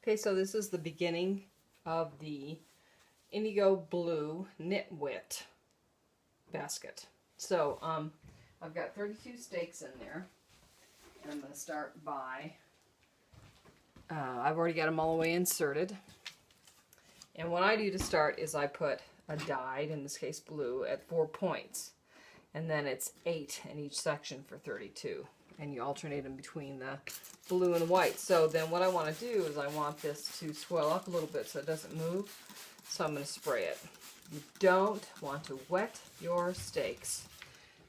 Okay, so this is the beginning of the Indigo Blue Knit Wit basket. So I've got 32 stakes in there, and I'm going to start by, I've already got them all the way inserted. And what I do to start is I put a dyed, in this case blue, at 4 points. And then it's 8 in each section for 32. And you alternate them between the blue and the white. So then what I want to do is I want this to swell up a little bit so it doesn't move. So I'm going to spray it. You don't want to wet your stakes,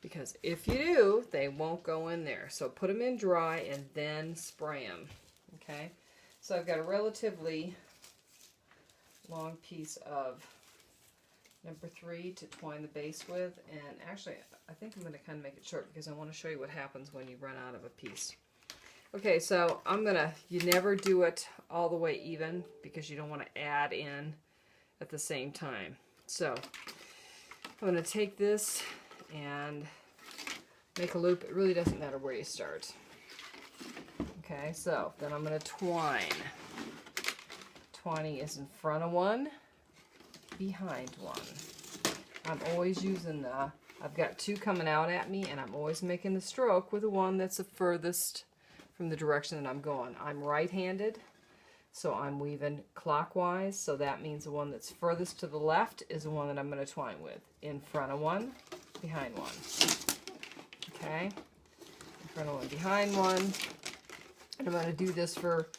because if you do, they won't go in there. So put them in dry and then spray them. Okay? So I've got a relatively long piece of number 3 to twine the base with, and actually I think I'm going to kind of make it short because I want to show you what happens when you run out of a piece. Okay, so you never do it all the way even because you don't want to add in at the same time. So I'm going to take this and make a loop. It really doesn't matter where you start. Okay, so then I'm going to twine. Twining is in front of one, behind one. I'm always using I've got 2 coming out at me, and I'm always making the stroke with the one that's the furthest from the direction that I'm going. I'm right-handed, so I'm weaving clockwise, so that means the one that's furthest to the left is the one that I'm going to twine with. In front of one, behind one. Okay? In front of one, behind one. And I'm going to do this for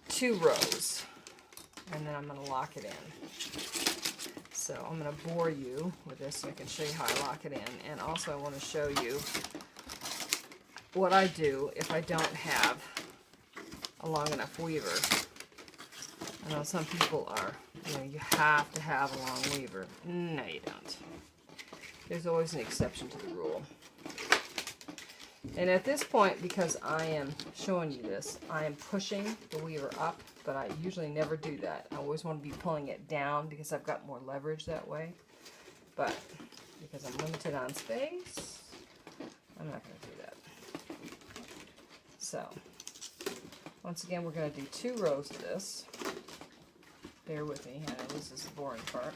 2 rows. And then I'm going to lock it in. So I'm going to bore you with this so I can show you how I lock it in. And also I want to show you what I do if I don't have a long enough weaver. I know some people are, you have to have a long weaver. No, you don't. There's always an exception to the rule. And at this point, because I am showing you this, I am pushing the weaver up, but I usually never do that. I always want to be pulling it down because I've got more leverage that way. But because I'm limited on space, I'm not going to do that. So, once again, we're going to do 2 rows of this. Bear with me, I know this is the boring part.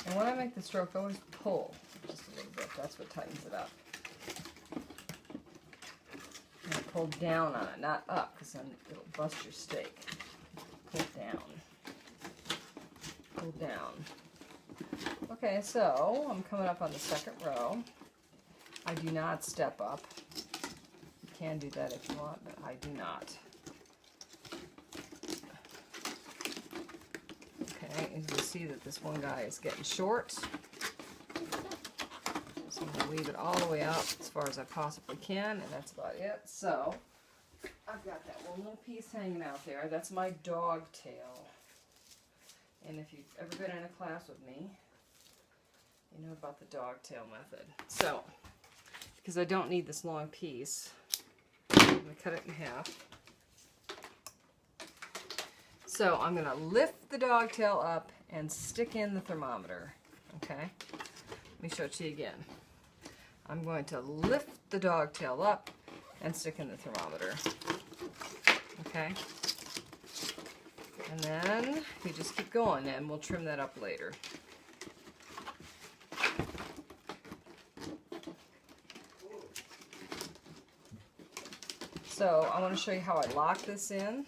And when I make the stroke, I always pull just a little bit. That's what tightens it up. And pull down on it, not up, because then it'll bust your stake. Pull down. Pull down. Okay, so I'm coming up on the 2nd row. I do not step up. You can do that if you want, but I do not. Okay, and you see that this one guy is getting short. So I'm going to weave it all the way up as far as I possibly can, and that's about it. So I've got that one little piece hanging out there. That's my dog tail. And if you've ever been in a class with me, you know about the dog tail method. So, because I don't need this long piece, I'm going to cut it in half. So I'm going to lift the dog tail up and stick in the thermometer. Okay? Let me show it to you again. I'm going to lift the dog tail up and stick in the thermometer. Okay? And then you just keep going, and we'll trim that up later. So I want to show you how I lock this in.